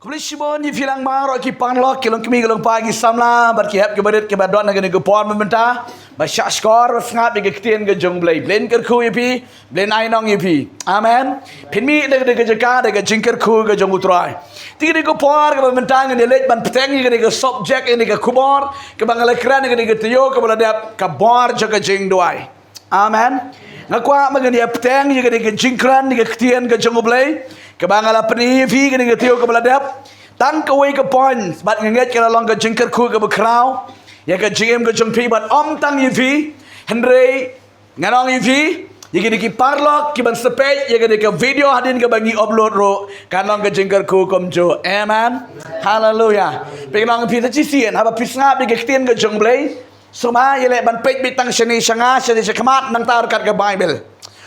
Kulishibon ni filang maro ki panlok kilong kimi kilong pagi samla bar ki hep ke badet ke badon ngene ke pon membenta ba syak skor sngat bi ke ktien ke jong blai blen ker khu yipi blen ai nong yipi amen pinmi de ke jaka de ke jingker khu ke jong utrai ti de ko por ke membenta ngene lej ban peteng ni ke subject ini ke kubor ke bangale kran ngene ke tiyo ke baladap ka bor jaka jing doai amen ngakwa magani peteng ni ke jingkran ni ke ktien ke jong blai Kebangala peni fi ke dengan tiup ke beladap, tan kawai ke pon, bat ngenget ke long ke jengker ku ke bekrau, ya ke jengem ke jengpi bat om tang yifi, Henry nganong yifi, ya ke diki parlok ke ban sepet, ya ke video hadin ke bagi upload ro, kanong ke jengker ku komjo, amen, hallelujah. Pengenong yifi tercisian, haba pisngap di ke ktien ke jengblay, semua ya le ban pet bitang seni sanga seni sekamat nang tar kat ke Bible,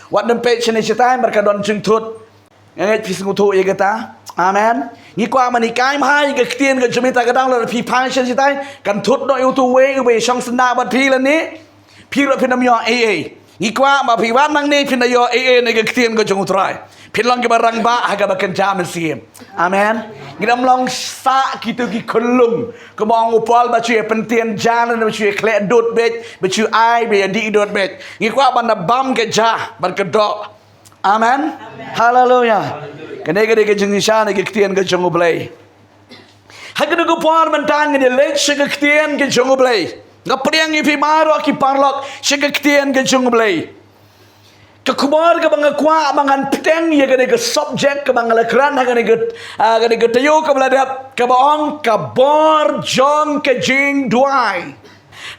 wat dem pet seni setai berkadon jengtut. Ngai pis ngutu ye kata amen ni kwa mani kai mai ke tien ke jemita kadang la pi phai chen sitai kan thut no yu tu we song sna bat pi la ni pi ro pin nam yo ee ni kwa ma pi wan nang ni pin yo ee ne ke tien ke jong utrai pin long ke barang ba ha ga ba ken jam sim amen ni dam long sa kitu ki kolung ke mong upal ba chue pentien jan ne chue kle dot bet ba chue ai be di dot bet ni kwa ban bam ke ja ban ke do amen hallelujah kene ke jengisha ne ke ktien ke jongo blai hagene ko par mentang ne lech ke ktien ke jongo blai ngapriang ipi maro ki parlok ke ktien ke jongo blai ke kumar ke bangakwa bangan peteng ye ke subject ke bangala kran hagene ke tayo ke beladap ke baong ke bor jong ke jing duai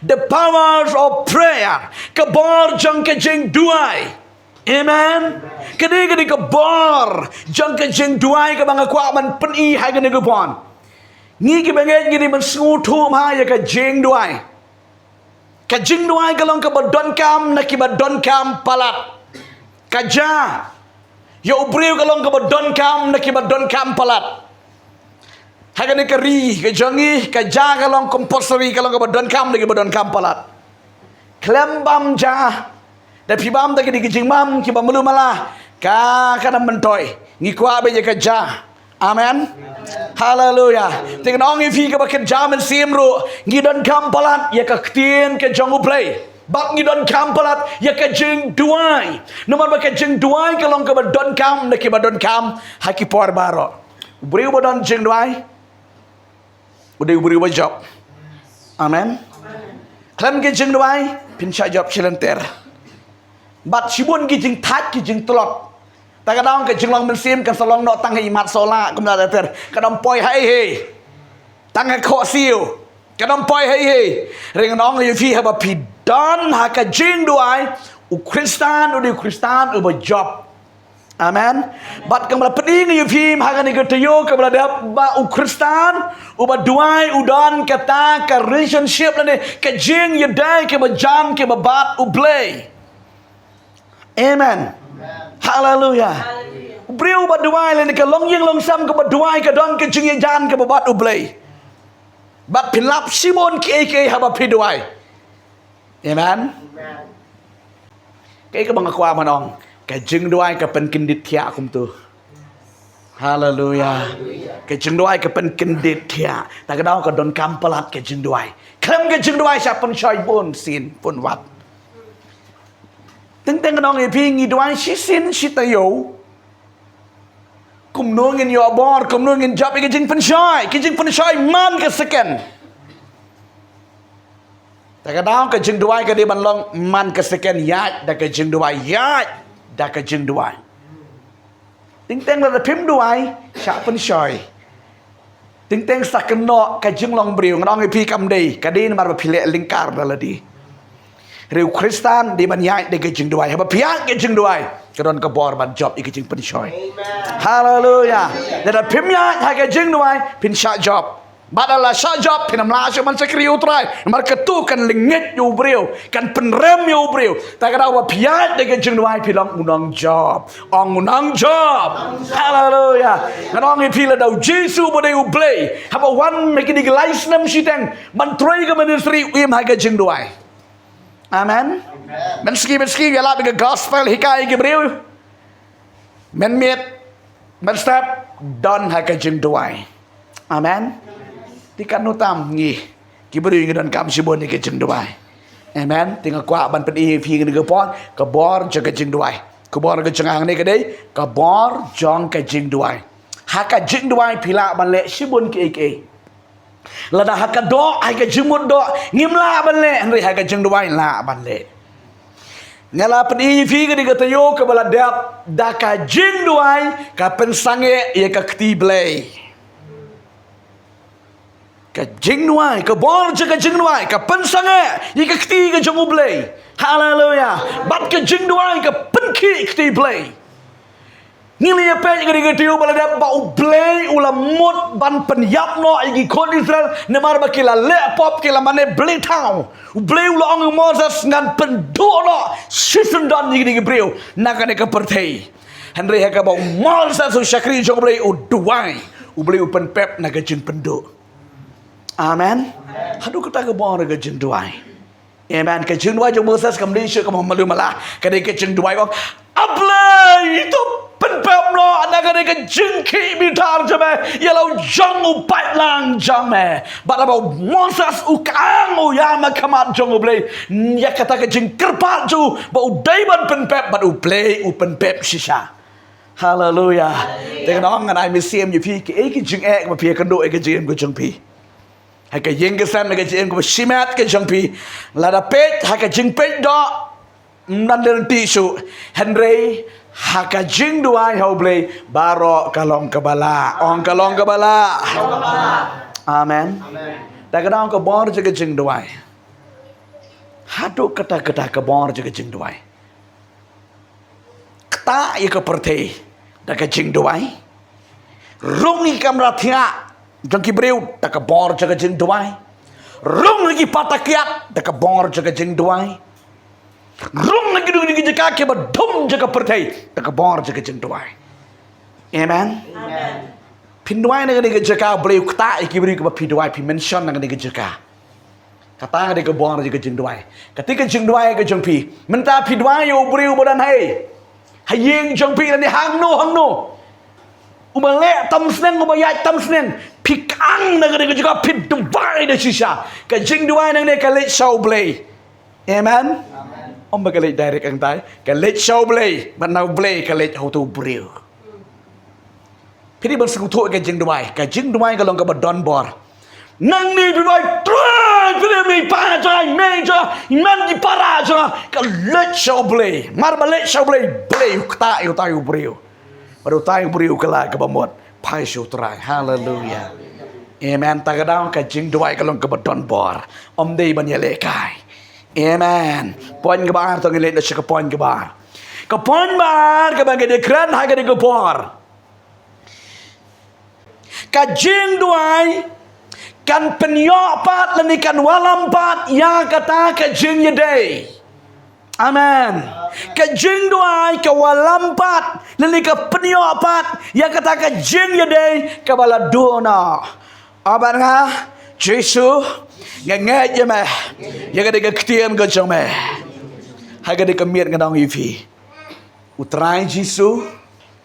the powers of prayer ke bor jong ke jing duai amen. Kene ke bor jang ke jeng duai ke bang kwa man pen I hai ke pon. Ni ke banget ngini man skutu ma ya ke jeng duai. Ke jeng duai ke long ke badon kam na ki badon kam palat. Kaja. Ya ubriu ke long ke badon kam na ki badon kam palat. Hai ke ri ke jangi kaja ke long compulsory ke long ke badon kam na ki badon kam palat. Klembam ja dan pibam tak di kijing mam kibam melu malah kana mentoy ngikwa be je kerja amen hallelujah dengan ong ifi ke kerja men simru ngidon kampalat ya ke ktien ke jongu play bak ngidon kampalat ya ke jing duai nomor ba ke jing duai ke long ke badon kam nak badon kam haki por baro beriu badon jing duai udah beriu job amen klan ke jing duai pincha job silenter bat sibun ki jing that ki jing telot ta kadang ke jing long men sim kan salong no tang hi mat sola kum da ter kadang poi hai he tang kho siu kadang poi hai he ring nong yu fi ha ba pi don ha ka jing duai u kristan u ba job amen bat kam la peding yu fi ha ka ni ke tayo ka bla da ba u kristan u ba duai u don ka ta ka relationship la ne ka jing yu dai ke ba jam ke ba bat u play amen hallelujah beriu baduai le ke long yeng long sam ke baduai ke don ke jing jan ke babat ublay bat pilap simon ke haba piduai amen ke bang kwa manong ke jing duai ke pen kindit thia kum tu hallelujah ke jing duai ke pen kindit thia ta ke dau ke don kampalat ke jing duai klem ke jing duai sa pen choi pun sin pun wat teng nong ipi ngi duai sisin sitayo kum nongin yo bor kum nongin job ke jing pensyai man ke second ta ka daw ke jing duai ke di ban long man ke second ya da ke jing duai ya da ke jing duai teng la pim duai sha pensyai teng sakno ke jing long briu nong ipi kam dei ka di mar ba phile lingkar la di Riu Kristan di banyai de gejing duai haba piak gejing duai kadon ke bor ban job i gejing pensyoi hallelujah dan pimya ha gejing duai pin sha job badala sha job pinam la man sekri utrai mar ketu kan lingit yu breu kan penrem yu breu ta kada wa piak de gejing duai pilong unang job ong unang job hallelujah kadon i pila dau jesu bode u play haba one make di license nam siteng ban troi ke ministry im ha gejing duai amen meski ya la be gospel hikai ke breu men miet men step don ha ka jing duai Amen. Tikat nutam ngi. Kibri ngidan kam sibon ni ke jeng duai. Amen. Tinggal kuat ban pen fi ngi ke pon ke bor je ke jeng duai. Ke bor ke cengang ni ke dei ke bor jong ke jeng duai. Haka jeng duai pila ban le sibon ke. Lada haka do ai ke jemut do ngimla ban le henry haka jeng duai la ban le. Ngala pen fi ke ke tayo ke bala dap daka jeng duai ka pen sange ye ka kti blai. Ka jing nuai ka bor je ka jing nuai ka pen sange yi ka kti ka jong ublei. Hallelujah. Bat ka jing nuai ka pen ki kti blei. Ngili ya pe ka diga tiu bala da ba ublei ula mot ban pen yap no yi kon Israel ne mar ba kila le pop kila mane blei tau. Ublei ula ong Moses ngan pen do no sisen don yi diga breu naka ne ka pertei. Henry ha ka ba Moses su shakri jong ublei u duai. Ublei u pen pep na ka jing pen do. Amen. Hadu kita ke bawah ke jenduai. Amen. Ke jenduai jom Moses ke Malaysia ke malu malah. Kadai ke jenduai kong. Ablay itu penpep no. Anda kadai ke jengki bitar jeme. Yalau jong upat lang jame. Bada bau Moses ukang uyama kamat jong ublay. Ya kata ke jeng kerpat ju. Bau daiban penpep. Bada ublay upenpep sisa. Hallelujah. Tengok orang ngan ai mesiam je pi ke ke jeng ek ma pi kendo ke jeng ke jeng pi. Haka jeng kesan haka jeng ko simat ke jeng pi lada pet haka jeng pet do nan den tisu Henry haka jeng duai hoble baro kalong kebala ong kalong kebala. Amen. Ta kadang ko bor je ke jeng duai hadu kata ke bor je ke jeng duai kata ye ke pertei da ke jeng duai rungi kamratia jang kibreu tak bor jaga jeng duai rung lagi patakiat tak bor jaga jeng duai rung lagi dung lagi jaka ke badum jaga pertai tak bor jaga jeng duai. Amen. Pinduai na gani jaka breu kta kibreu ke pinduai pi mention na gani jaka kata gani ke bor jaga jeng duai ketika jeng duai ke jeng pi menta pinduai yo breu bodan hai hayeng jeng pi ni hangno Umale tam seneng ubayat tam seneng pikang na gani juga pit dubai de sisa ka jing duai nang ne ka let show play. Amen. Om ba ka let direct ang tay ka let show play but now play ka let how to brew. Pidi ban sang tu ka jing duai ka long ka ba don bor nang ni duai try pidi mi pa jai major man di para ka let show play mar ba let show play kta yo tayo brew. Baru tayo beriu kelak ke bamot pai syutrai. Hallelujah. Amen. Tagadang ka jing duai kalong ke badon bor om dei ban yelekai. Amen. Poin ke bar tong ile ke poin ke bar ke bang de kran ha ke de bor ka jing duai kan penyok pat leni kan walam pat ya kata ka jing yedei. Amen. Ke jing duai ke walampat lili ke peniopat ya kata ke jing yadei ke bala dona. Aban nga Jesu nge je meh ya ke de ketien ke jong meh. Ha ke de ke miet ngadong yifi. Utrai Jesu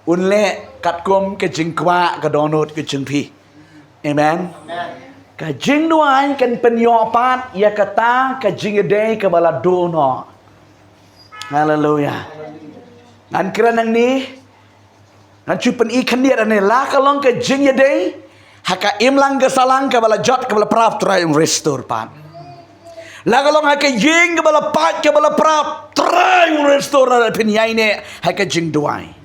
unle katkom ke jing kwa ke donot ke jing pi. Amen. Ke jing duai kan peniopat ya kata ke jing yadei ke bala dona. Hallelujah. Ngan kira nang ni ngan cupen ikan dia ni la kalong ke jing yadei haka imlang ke salang ke bala jot ke bala prap try restore pan la kalong haka jing ke bala pat ke bala prap try restore na pin yai ne haka jing duai.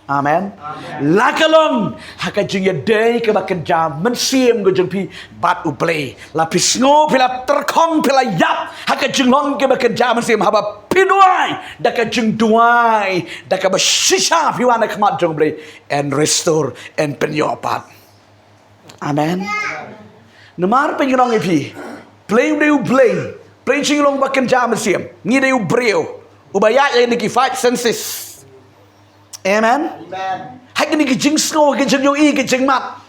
Amen. La kalong haka jing yadei ke bakan jam mensim ke jing pi bat uplay la pisngo pila terkong pila yap haka jing long ke bakan jam mensim haba piduai daka jeng duai daka bashisha piwana kamat jeng blay and restore and penyopat. Amen. Namar penyorong ipi play jeng long bakan jam mensim ni deu breu ubayat yang niki 5 senses. Amen. Hai ni ke jing snow ke jeng yo i ke jeng mat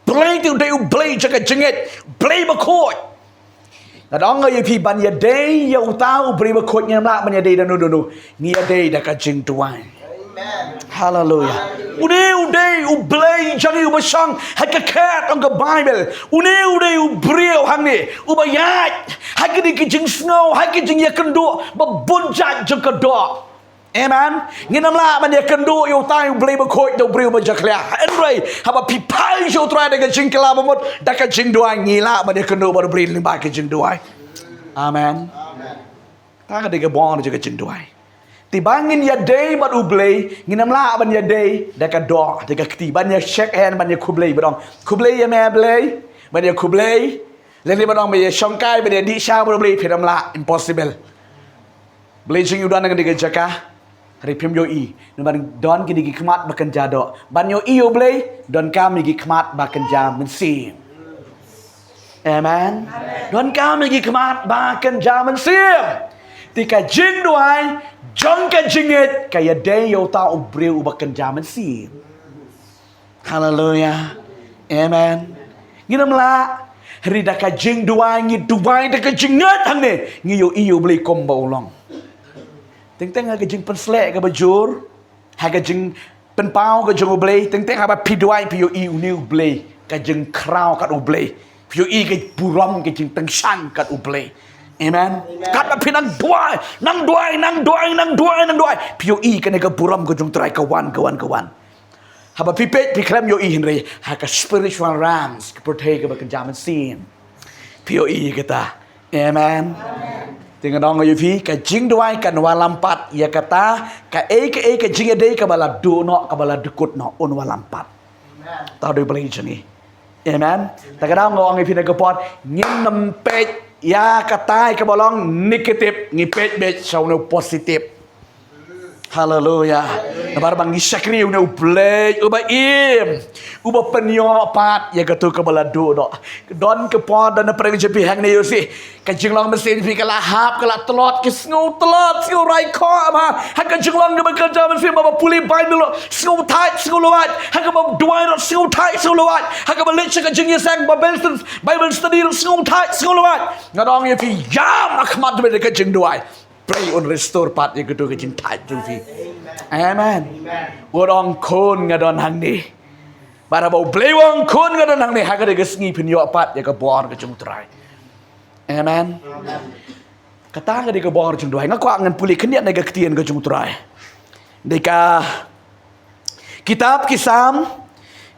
play tu deu play jaga jenget play bakoi. Nadong ngay pi ban yadei ya utau beri bakoi nya mak ban yadei dan no ni yadei da ka jing tuai. Haleluya. Udah ublay jangan ubasang hakakat ang Bible. Udah ubriyo hangni ubayat hakini kijing snow hakijing yakendo babunjat jeng kedok. Amen. Nginamla man yakendo yo tayo ublay bakoi do briyo bajaklia. Anyway, haba pipai yo try dengan jing kala bamot daka jing doai ngila man yakendo bar briyo limba kijing doai. Amen. Taga dega bon jaga jing doai. Tibangin ya day bat ublay nginamla ban ya day daka do daka kti ban ya shake hand ban ya kublay badong kublay ya me blay ban ya kublay leli badong me ya shongkai ban ya di sha ban ublay phiramla impossible blay jing udan dengan dega jaka hari pim yo I ban don gini gi kmat bakan jado ban yo I ublay don kam gi kmat bakan jam mensim. Amen. Don kam gi kmat bakan jam mensim. Tika jing doai jong ka jingit kaya day yo ta ubriu ubakan jaman si. Hallelujah. Amen. Nginamla rida ka jing doai ngi duai da ka jingat hang ne ngi yo iyo beli komba ulong. Teng-teng ka jing penslek ka bajur ha ka jing penpau ka jong ublay teng-teng ha ba pi doai pi yo i uni ublay ka jing krau kat ublay pi yo i ka buram ka jing tengsang kat ublay. Amen. Kat pinang duai, nang duai. Pio I kena ke buram ke jung try kawan. Haba pipet piklem yo I henry. Haka spiritual rams ke protege ke jaman sin. Pio I kita. Amen. Tinggal dong yo pi ka jing duai kan walampat ya kata ka ke jing ade ka bala do no ka bala dukut no on walampat. Tahu do beli jeni. Amen. Takadang ngong pi na ke pot ngin nempet ya katai ke bolong negatif ngipet bet sauno positif. Haleluya. Nabar bang isakri una ublay ubaim. Uba penyo pat ya katu ke balado do. Don ke pod dan pereng jepi hang ne yosi. Ka jinglong mesin pi kala hap kala telot ke sngu telot sngu rai ko ma. Ha ka jinglong ke bekerja mesin baba puli bai dulu. Sngu tight sngu luat. Ha ka bab duai ro sngu tight sngu luat. Ha ka balik ka jing sang Bible study sngu tight sngu luat. Ngadong ye pi yam akmat be ka jing duai. Pray on restore part yang kedua kecing tight tu fi. Amen. Orang kon ngadon hang ni. Bara bau play wang kon ngadon hang ni. Haga de gesngi pinyo part yang kebor kecing try. Amen. Kata haga de kebor kecing dua. Ngaku angan puli keniat nega ketien kecing try. Deka kitab kisam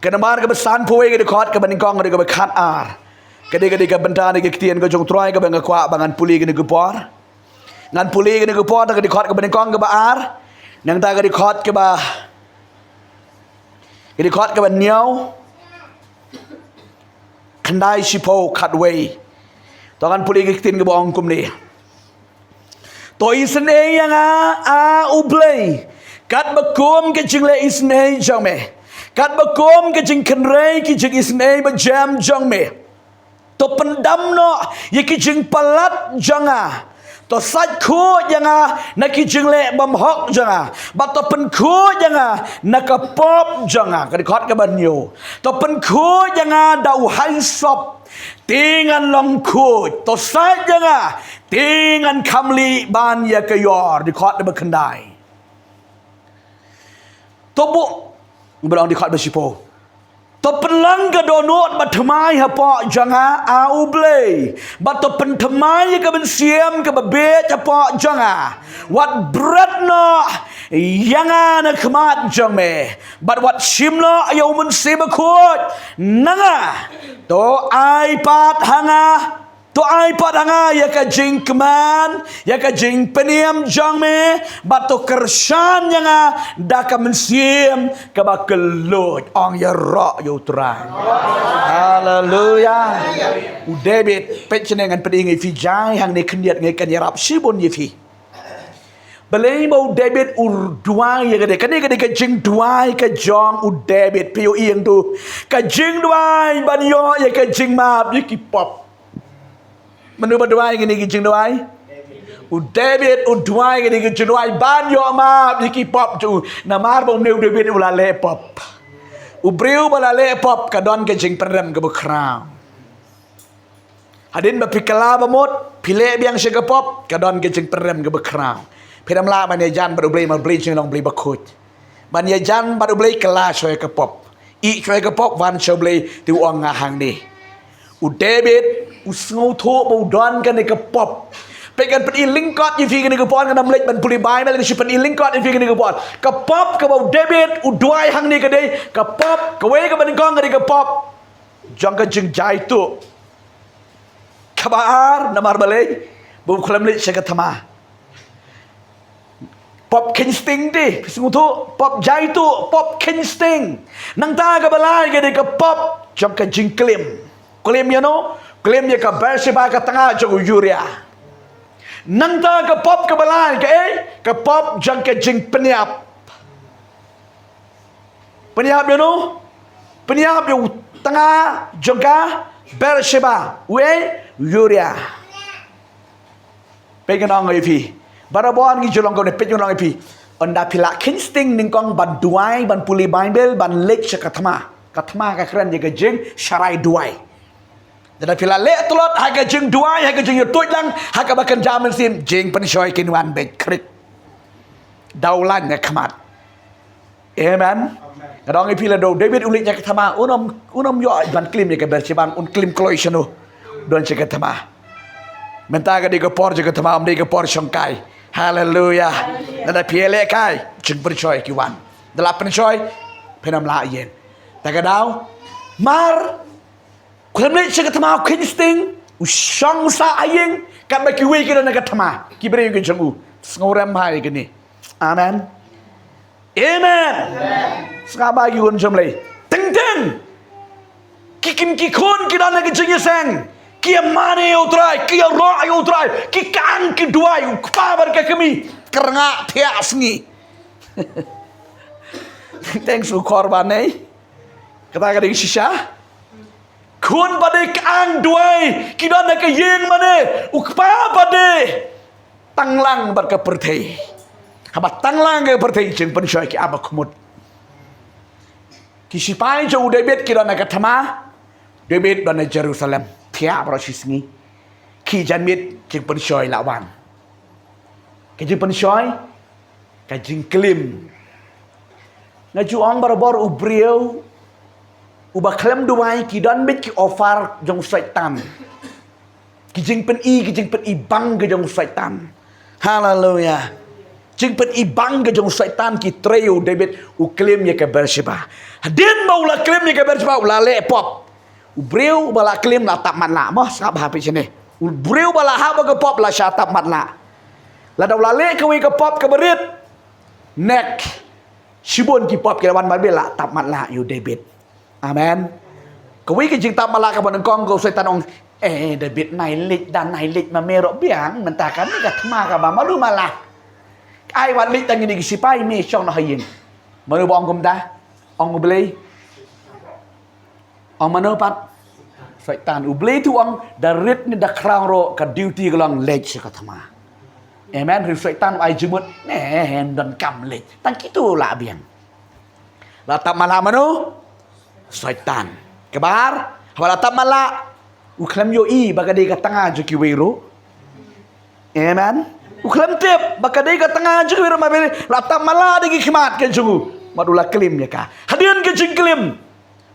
kenamar kebesan puwe ke dekat ke bandingkong ke bekat ar. Kedeka benda nega ketien kecing try ke bangaku bangan puli ke kebor. Ngan puli ke negupot ke dikot ke benengkong ke baar nang ta ke dikot ke dikot ke banyau kandai sipo katway to kan puli ke tin ke bong kum ni to isne yang ublay kat bakum ke jingle isne jong me kat bakum ke jing kenrei ke jing isne ba jam jong me to pendam no ye ke jing palat janga to sat khu janga naki jingle bam hok janga bat to pen khu janga nakapop janga ka khot ka ban yo to pen khu janga dau hai sop tingan long khu to sat janga tingan kamli ban ya ka yor di khot ba khandai to bu berang di khot ba sipo to pelang ke donut batemai apa janga ublay bat to pentemai ke bensiam ke babet apa janga wat bread no yanga na kemat jang me bat wat simlo ayo men sebakut nanga to iPad hanga to iPad hanga ya ka jing keman ya ka jing peniam jang me bat to kersan yanga da ka mensim ka bakelot ong ya ro yo terang. Haleluya. U David petjenengan pedingi fi jai hang ne kendiat ngai kan yarap sibon ye fi. Belai mau David duai ya kade kade ka jing duai ka jong u David pio ieng tu ka jing duai ban yo ya ka jing map yiki pop. Menu berdoai gini kijing doai. U David u doai gini kijing doai ban yo ma yiki pop tu namar bong new David ula le pop. U briu bala le pop ka don kijing perem ke bekram. Hadin ba pikala ba mot pile biang se ke pop ka don kijing perem ke bekram. Pedam la ban jan ba beli ma beli jing long beli bakut. ban ya jan ban ublei kala choi ka pop I choi ka pop van choblei tu ong nga hang ni u David u sngo tho bu don kan ni ka pop pe kan pen lingkot you fi kan ni ka pon kan nam lek ban puli bai mel ni pen lingkot you fi kan ni ka pon ka pop ka bu David u duai hang ni ka dei ka pop ka we ka ban kong kan ni ka pop jong ka jing jai tu kabar namar balai bu khalam lek sekatama pop kinsting di sungguh tu pop jai tu pop kinsting nang ta ka balai ka ka pop jong ka jing klim ya no klim ya ka Berseba ka tengah jong Uria nang ta ka pop ka balai ka pop jong ka jing peniap ya no peniap ya tengah jong ka Berseba Uria pegang ngai pi barabon gi jolong ko ne pe jolong pi onda pila kinsting ning kong ban duai ban puli bible ban lek katma ka kran ye jing sharai duai dada pila le tulot ha ga jing duai ha ga jing yutut lang ha ka bakan jamin sim jing pan shoy kin wan be krik daulan ne khamat amen kadang pi la do David ulik nya katma unom yo ban klim ye ka Berseba un klim kloi shanu don che katma menta ga di ko por je katma am di ko por shongkai Hallelujah. Nada piele kai jing percoy kiwan. Delapan coy penam la yen. Tagadau mar kulam le chega tama kinsting usang sa ayeng kan ba kiwi kira naga tama. Kibre yung jangu. Ngoram hai gini. Amen. Amen. Skaba yun jamle. Ting ting. Kikim kikon kira naga jing yeseng. Kia mane utrai, kia roa utrai, ki kan ki duai, kpabar ka kami, keranga tias ni. Thanks for korban kata ka ding shisha. Kun bade kan duai, ki dan ka yeng mane, ukpa bade. Tanglang bar ka perthei. Haba tanglang ka perthei jeng pensoi ki aba kumut. Ki sipai jo David ki dan ka thama, David dan Jerusalem. Tiap rosisngi ki janmit jing pensoi lawan ke jing pensoi ka jing klim ngaju ong barabor ubrieu ubakhlem duai ki don mit ki ofar jong syaitan ki jing pen i bang ke jong syaitan haleluya jing pen i bang ke jong syaitan ki treu David u klim ye ke Berseba hadin maula klim ye ke Berseba ula le pop Ubreu bala klim la tap man la mah sab ha pi sini. Ubreu bala ha ba ke pop la sha tap man la. La daw la le ke wi ke pop ke berit. Nek shibon ki pop ke wan ma bela tap man la you David. Amen. Ke wi ke jing tap man la ke bon kong ko setan ong David nai lik dan nai lik ma mero biang mentakan ni ka thma ka ba ma lu ma la. Ai wan lik tang ni ki sipai me chong na hayin. Ma lu bong kum da. Ong blei Ong mana pat syaitan ublei tu ong darit ni dak krang ro ka duty kelong lej sekatama. Amen. Ri syaitan ai jemut nen dan kam lej. Tang kitu la biang. La tap mala manu syaitan. Kebar hawala tap mala uklam yo I bagade ka tanga jo ki wero. Amen. Uklam tip bagade ka tanga jo ki wero ma la tap mala de ki khmat ke jungu. Madula klim ya ka. Hadian ke jing klim.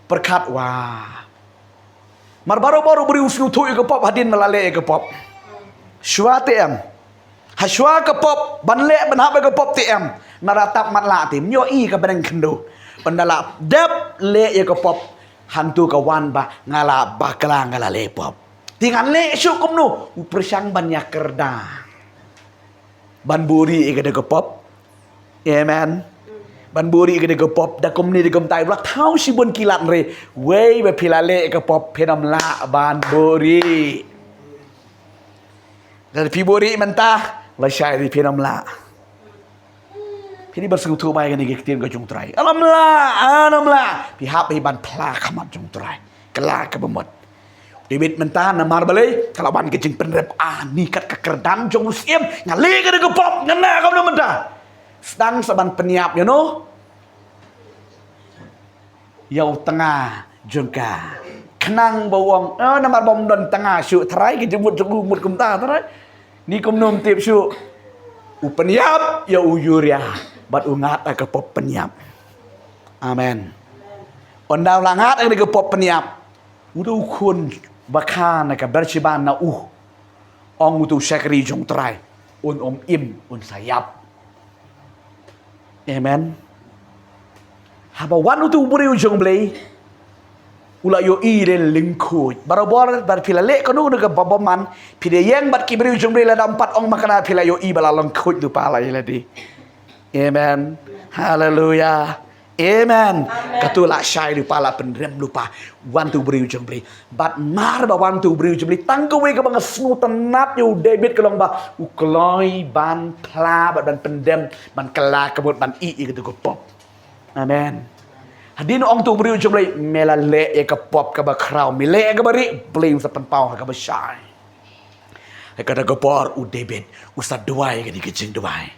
Berkat wah mar baru beri usnu tu ke pop hadin melale ke pop shwa tem ha shwa ke pop ban le ban ha ke pop tem naratap mat la tim yo I ke beneng kendo bandala dep le ke pop hantu ke wan ba ngala bakla ngala le pop tingan le syukum nu persang banyak kerda ban buri ke de ke pop amen ban buri ke de pop da kom ni de kom tai blak thau si bon kilat re wei be pilale ke pop phenam la ban buri dari pi buri mentah la syai di phenam la pini bersengu tu bai ke ni ke tien ke jung trai alam la pi hap pi ban pla khamat jung trai kela ke bemot David mentah na mar balai kalau ban ke jing penrep ni kat ke kerdan jung musiem ngale ke de pop ngana kam na mentah sedang saban peniap you know yau tengah jengka kenang bawang namar bom don tengah syuk terai ke jemut mut kum ta terai ni kum nom tip syuk u peniap ya u Uria bat ungat ke pop peniap Amen. Ondau langat ang nagapop peniap. Udu kun baka nakaberchiban na Ong utu syakri jong try. Om im sayap. Amen. Haba wan utu buriu jong blay. Ula yo len lingkut. Barabor bar pila le kanu naga babaman. Pide yang bat kibriu jong blay la dampat ong makana pila yo bala lingkut lupa la iladi. Amen. Hallelujah. Amen. Katula syai lupa la pendrem lupa. Wan tu beriu jembli. Bat mar ba wan tu beriu jembli. Tangkawe ke bang snu tenat yu David kelong ba. Ukloi ban pla ban pendem ban kela kebut ban gitu ke pop. Amen. Hadin ong tu beriu jembli mela le ke pop ke ba kraw. Mele ke bari bling sa penpau ke ba syai. Kata gopor David usah duai ke di kecing duai.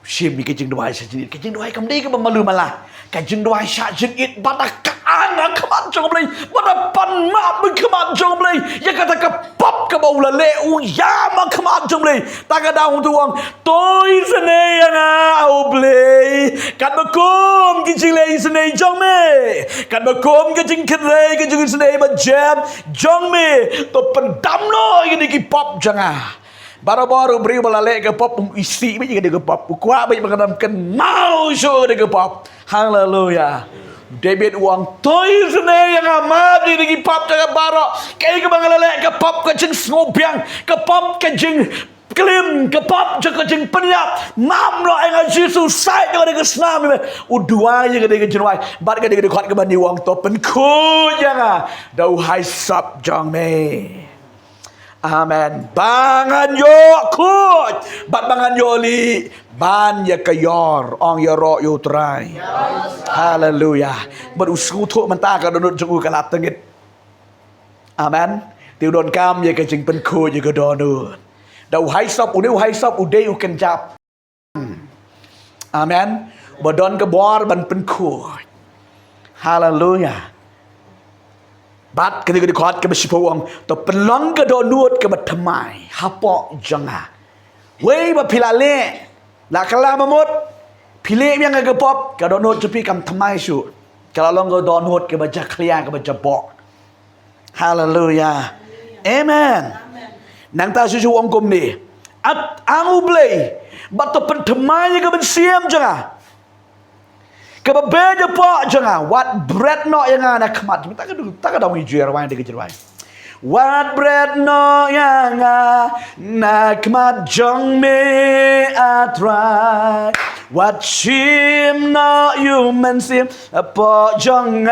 Shim ni kecing duai sajinit. Kecing duai kamdi ke malu malah. Kecing duai sajinit badak anak kemat jong blay. Badak pan mak kemat jong blay. Ya kata ke pop ke bau lale ya mak kemat jong blay. Tak ada tuang toy sene yang au blay. Kat bakum kecing lay sene jong me. Kat bakum kecing kere kecing sene bajam jong me. To pendam no ini ki pop jangan. Baru-baru beri balale ke pop isi bayi ke pop kuat bayi mengenamkan mau show ke pop. Haleluya. David uang toy sene yang amat di pop jaga barok. Kayak ke bangalale ke pop ke jeng ngobiang ke pop ke jeng klim ke pop jaga jeng peniap. Mam lo engan Yesus sai ke ke senam. Udua je ke jenwai. Bat ke kuat ke bani uang topen ku jangan. Dau hai sap jang me. Amen. Bangan yo kut. Bat bangan yo li. Ban ya kayor. Ong ya ro yo try. Hallelujah. Berusuh tu mentah ka donut jung ka lat tengit. Amen. Tiu don kam ya ka jing pen ku ya ka donut. Dau hai sop udai u kan jap. Amen. Badon ka bor ban pen ku. Hallelujah. Bat ketika dikot ke besipawang to pelong ke donut ke batamai hapok janga wei ba pilale la kala mamut pile yang ke pop ke donut cepi kam tamai su kalau long ke donut ke baja klia ke baja bok. Hallelujah. Amen. Nang ta susu wong kum ni at angu blay bat to pentamai ke bensiam janga kebebeja po jangan what bread no yang anak kemat tak ada hijau rawan di kejerwai what bread no yang anak kemat jong me atrai what shim no human sim po jong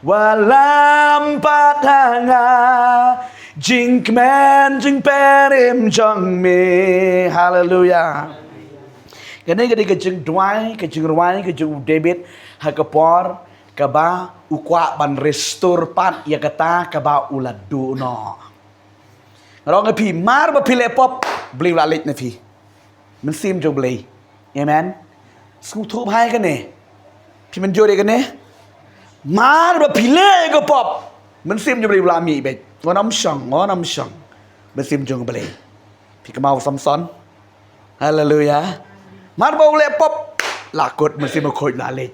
walam patanga jing men jing perim jong me. Hallelujah. Kene gede kejeng duai, kejeng ruai, kejeng David, hakapor, kaba ukwa ban restor pat ya kata kaba uladu no. Ngarong api mar ba pile pop beli lalit na pi. Mensim jo beli. Amen. Skutu bhai kene. Pi menjore kene. Mar ba pile go pop. Mensim jo beli lami bet. Ngonam syang. Mensim jo beli. Pi kemau Samson. Hallelujah. Mar bau lepop lakut mesti makoi lalit.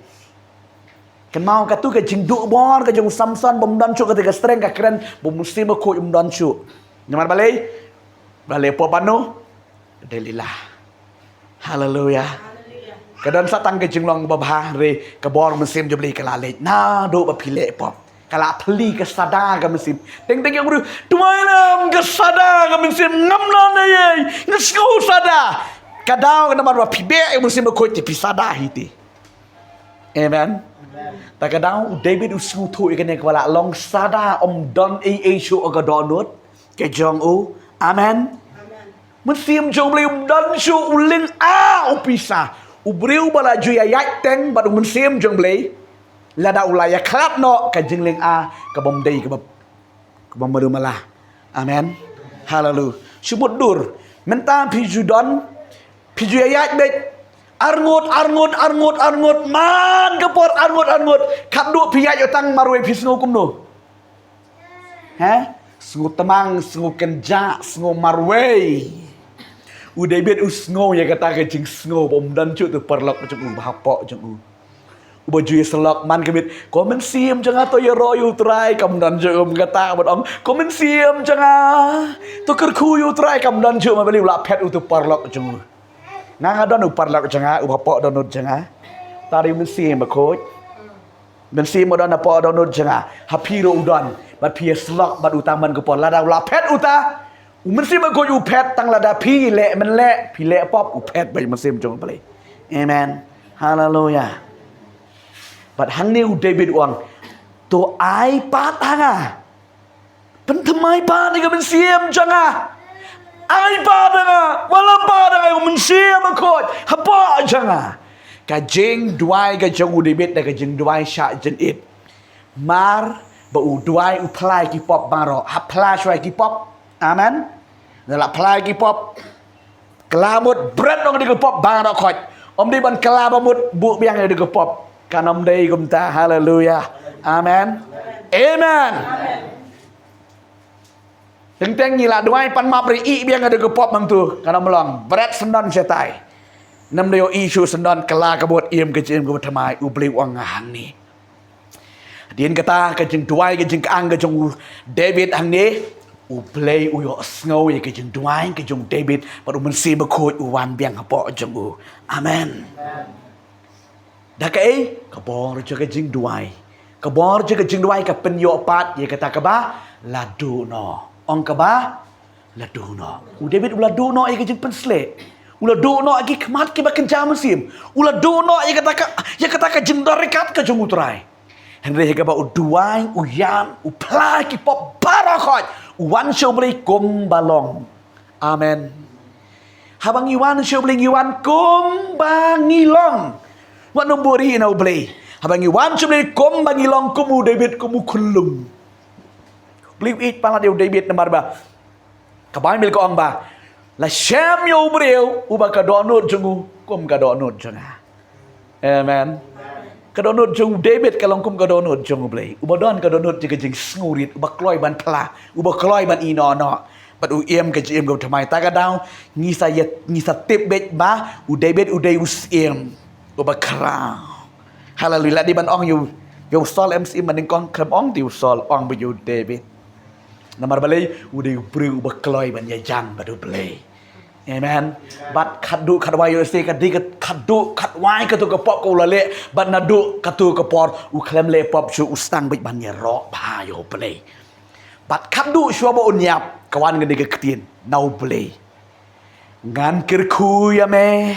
Kan mau katu ke jing duk bor ke jing Samson bom dan cu ketika streng ka keren bom mesti makoi dan cu. Nyamar balai pop anu delilah. Haleluya. Kadang satang ke jing long babah re ke bor mesti jebli ke lalit. Na do ba pile pop. Kala thli ke sada ke mesti. Teng yang ru tuailam ke sada ke mesti ngamnon ye. Ngesku sada. Kadang kena marwah pibe yang mesti berkoi ti pisada hiti. Amen. Tak kadang David usu tu ikan yang kepala long sada don show aga donut ke jong Amen. Mesti jong beli don show uling upisa. Ubriu bala juya yak teng badu mesti jong beli. Lada ulaya kelap no ke jengling ke bom day ke bom baru malah. Amen. Hallelujah. Subut dur. Mentah pijudon Piju ayat bet arngut man kepor arngut kaduk piyat yo tang marwe pisngu kumno. Sengu temang sengu kenja sengu marwe. Udah bet usngo ya kata ke jing sengu bom dan cu tu perlok macam bahapok jeng uba juye selok man kebit komen siam jangan to ya royu trai kam dan jom kata bot ong komen siam jangan to kerku yu trai kam dan jom beli la pet utu parlok jung nga don u parlok jangan uba po don jangan tari men siam ba coach men siam don na po don jangan hapiro udon bat pia selok bat utaman ke pon la da la pet utaมันซิมันก็อยู่แพทตั้งระดับพี่เละมันเละพี่เละป๊อบอุแพทไปมันซิมจงไปเลยเอเมนฮาเลลูยาบัดฮังนิวเดวิดวังตัวไอ้ป้าตังอ่ะเป็นทำไมป้านี่ก็เป็นเสียมจังอ่ะไอ้ป้าตังอ่ะวันละป้าตังอ่ะมันเสียมมาโคตรฮับป้าจังอ่ะกะจิงดวายกะจงอุเดวิดแต่กะจิงดวายชาจันอิดมาร์บ่อุดวายอุพลายกีป๊อบมารอฮับพลาช่วยกีป๊อบamen nala plai ki pop kelamut berat dong di pop bang dak khoj om di ban kelamut bu biang di pop kanom dei kum ta haleluya amen amen teng teng ni la duai pan ma pri i biang di pop mang tu kanom long berat sendon setai nam deo isu sendon kela kabut iem ke jem ke thamai u beli wang hang ni dien kata ke jeng duai ke jeng ang ke jeng David hang ni u play u yo snow ye ke jeng duai ke jeng David but u men si ba khoi u wan biang ha po jeng u amen da ka ei ka bor je ke jeng duai ka bor je ke jeng duai ka pen yo pat ye kata ka ba la du no ong ka ba la du no u David u la du no ye ke jeng pen slate u la du no agi kmat ke ba kenjam sim u la du no ye kata ka jeng darikat ka jeng utrai Henry hega ba u duai u yan u plai ki pop barakot Wan shobli kum balong. Amen. Habang iwan shobli iwan kum bangilong. Wan numburi na ubli. Habang iwan shobli kum bangilong kumu David kumu kulum. Believe it pala dia David namar ba. Kabay mil ko ang ba. La shem yo ubreu uba ka donut jungu kum ka donut junga. Amen. Kadonut jung David kalong kum kadonut jung blay ubadon kadonut jiga jing ngurit uba kloy ban pla uba kloy ban ino no but u iem ke jim go thamai ta ka daw ni sa tip bet ba u David u day us iem uba kra hallelujah di ban ong you sol mc man kong kram ong di sol ong ba you David namar balay u day bru uba kloy ban ya jang ba du blay Amen. Bat kadu kadwai yo se kadi kadu kadwai katu ke pop ko lale bat nadu katu ke por u klem le pop chu ustang bit ban ye ro pa yo play. Bat kadu shwa bo unyap kawan ngene ke ketien nau play. Ngan kirku ya me.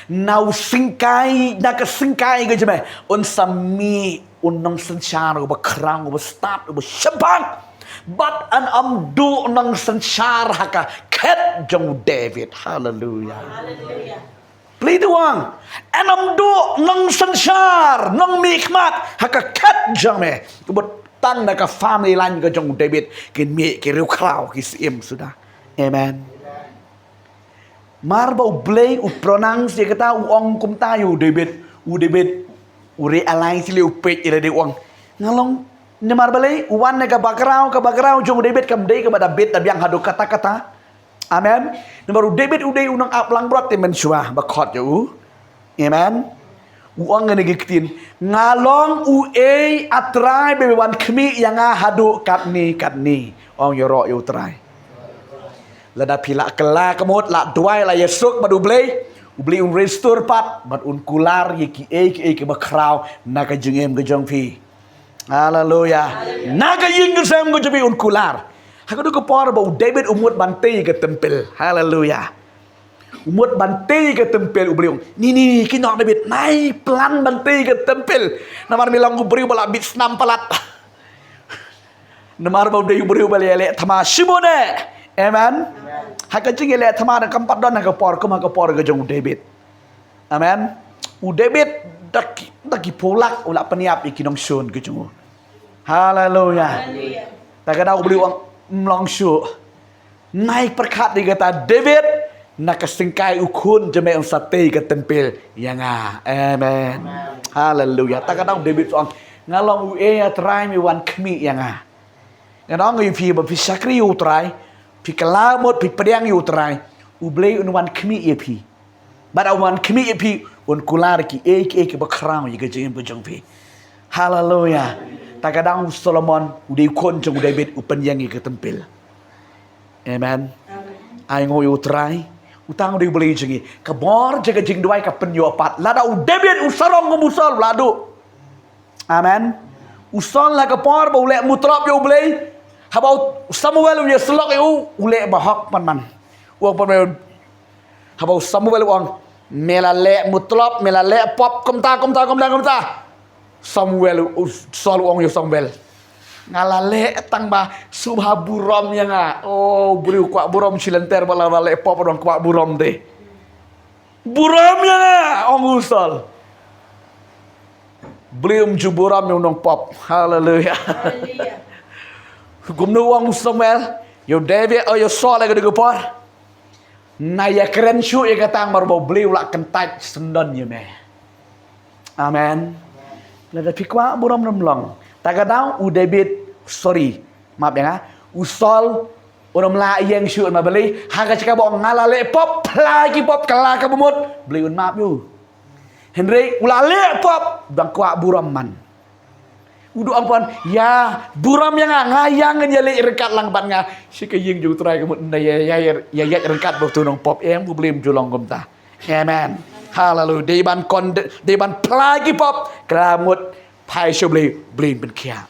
Nau singkai na ke singkai ke jeme un sami un nong senchar ba krang ba start ba shabang. But an amdu nang senchar haka ket jong David hallelujah Play the one an amdu nang senchar nang mikmat haka ket jong me but tang na ka family line ka jong David kin mi ki riu kraw ki sim sudah amen marba u play u pronounce ye kata u ong kum ta yu David u realize li u pek ira de ong ngalong Nemar balai uwan ne ka bagrau jong David kam dei ka bada bet biang hadu kata-kata. Amen. Nemar David udai unang aplang brot te mensua bakot yo. Amen. Uang ne gikitin ngalong u e atrai be wan kmi yang hadu katni ong yo ro yo trai. Lada pila kela kemut la duai la yesuk badu blei ubli un restore pat bad un kular ye ki e ke bakrau na ka jengem ke jong pi. Hallelujah. Naga ying ke sem ko jabi un kular. Hakadu ko por ba David umut bantai ke tempel. Hallelujah. Umut bantai ke tempel ubliung. Ni kinok David nai plan bantai ke tempel. Namar milang ubri bala bit snam palat. Namar ba David ubri bala ele thama shibone. Amen. Hakajing ele thama na kampat don na ka por ke jong David. Amen. U David daki polak ulah peniap ikinong sun ke jong. Hallelujah. Tak ada beli uang mlong syu. Naik perkat dia kata David nak kesingkai ukun jeme on sate ke tempel yang amen. Hallelujah. Tak ada David uang ngalong ue try mi wan kmi yang ngalong yu pi ba pi sakri yu try pi kalamot pi pedang yu try u blei un wan kmi ye pi. Bada wan kmi ye pi Un kular ki ke bakrang ye ke jing bujung pi. Haleluya. Takadang Solomon udah kon jeng udah bet upen yang ke tempel. Amen. Ai ngoi utrai utang udah boleh jengi. Kabor jaga jing duai ka penyopat. Lada udah bet usarong ngumusol ladu. Amen. Usol la kapor ba ulek mutrap yo boleh. Habau Samuel ye selok yo ulek bahak man. Uang pan habau Samuel uang melale mutlop melale pop komta Samuel sol uang yo Samuel ngalale tang ba subha burom yang oh beri kuak burom silenter bala bala pop orang kuak burom deh burom yang ong usol belium ju burom yang nong pop haleluya gumno uang Samuel yo David yo sol lagi digupor Naya keren syuk ya katang baru beli ulak kentai sendon ya meh. Amen. Lada pikwa buram remlong. Takadang udah bit sorry maaf ya usol uram la yang syuk ma beli haga cakap bong ngalale pop lagi pop kala ka bumut beli un maaf yu. Henry ulale pop bang kwa buram man. Udu ampun ya buram yang ngayang ya le rekat lang ban nga si ke ying ju trai kemut ya rekat bo tunong pop em bu blim julong gom ta amen haleluya de ban plagi pop kramut pai sho blim ben kia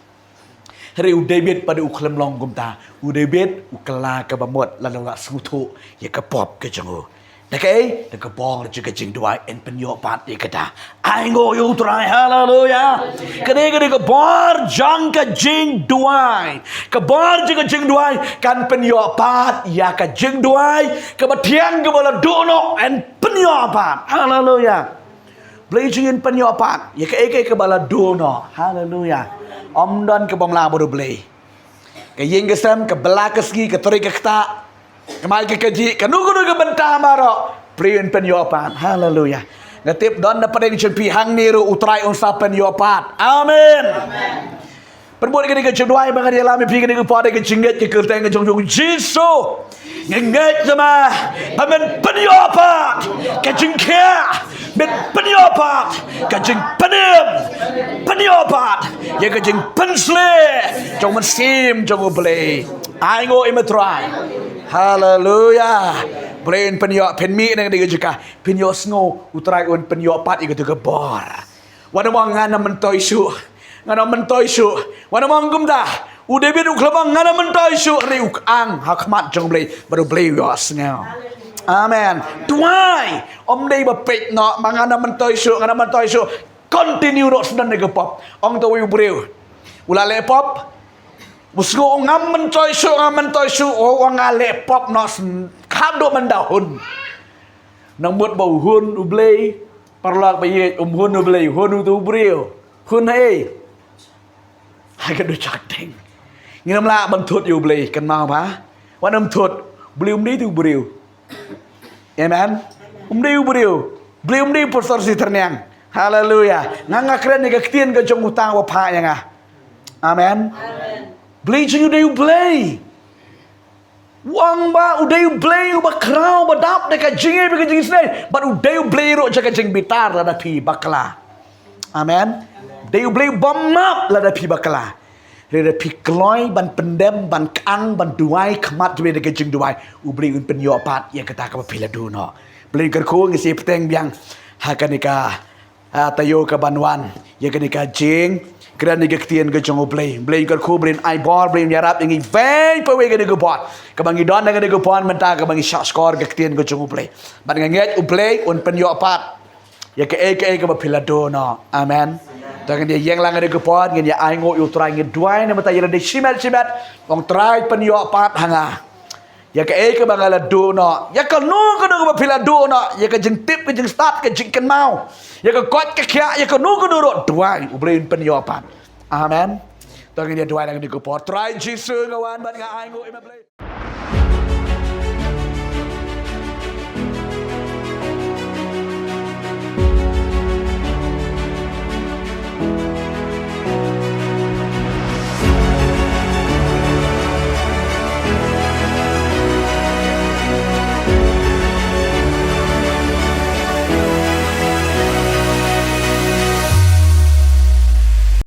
hari u David pada u klem long gom ta u David u kala ka bamot la la sutu ya ka pop ke jangu Nakay, nagkabong na jing duway en penyo pat ikata. Ay ngo yung try hallelujah. Kani kabor jang ka jing duway. Kabor jing duway kan penyo pat ya ka jing duway. Kabatiang kabala dono en penyo pat. Hallelujah. Beli jingin penyo pat ya ka eke kabala dono. Hallelujah. Om don kabong la bodo beli. Kaying kesem kabala keski katuri kekta. Kemal ke kaji kanugu bentah maro priun penyopan haleluya ngatip don na padeng chen pihang niru utrai unsa penyopat amin perbuat gini ke cedwai bang dia lami pi gini ke pada ke cingget ke kerteng ke jong jisu ngenget sama pamen penyopat ke jingkia bet penyopat ke jing penim penyopat ya ke jing pensle jong mesim jong beli ai ngo imetrai haleluya brain penyo penmi nang diga jika penyo sngo utrai un penyo pat iga tu gebor wana mong ngana mentoi su wana mong gumda udah bidu klabang ngana mentoi su riuk ang hakmat jong blei baru blei yo sngo amen tuai om dei ba pek no mangana mentoi su continue no sedan nega pop ong to wi breu ulale pop Busgo ngam mentoi su orang ngale pop nos kado mendahun nang buat bau hun ublei parlak baye hun ublei hun tu brio hun hey hai ka do chatting nginam la ban thut yu ublei kan mau ba wanam thut beli umdi tu brio amen umdi brio beli umdi pastor si terniang haleluya nganga keren ni ka ktien ka jong utang wa pha yang amen Beli je udah beli, wang ba udah beli ba kerau ba dap dekat jingai dekat jing sini, ba udah beli ro jaga jing bitar lada pi bakla, amen. Udah beli bomap lada pi bakla, lada pi kloi ban pendem ban kang ban duai kemat juga dekat jing duai, ubeli un penyopat yang kata kapa pila duno, beli kerku ngisi peteng biang hakanika tayo ka banwan, yang kanika jing. Kerana kektian ke jong blay ke ku blin ai bor blin yarap ingi veng pawe ke de bot ke bangi don dengan de pon menta ke bangi shot score kektian ke jong blay ban nget blay un pen yo pat ya ke bapila do no amen tangan dia yang lang de pon ngin ya ai ngo yu trai ngin duai ne mata yele de simet ong trai pen yo pat hanga ya ke bangala do no ya ke nu ke do bapila do no ya ke jeng tip ke jeng start ke jeng ken mau ya ke kot ke kya ya ke nu ke do duai ublein pen yo pat amen tangan dia duai lang de pon trai jisu ngawan ban nga ai ngo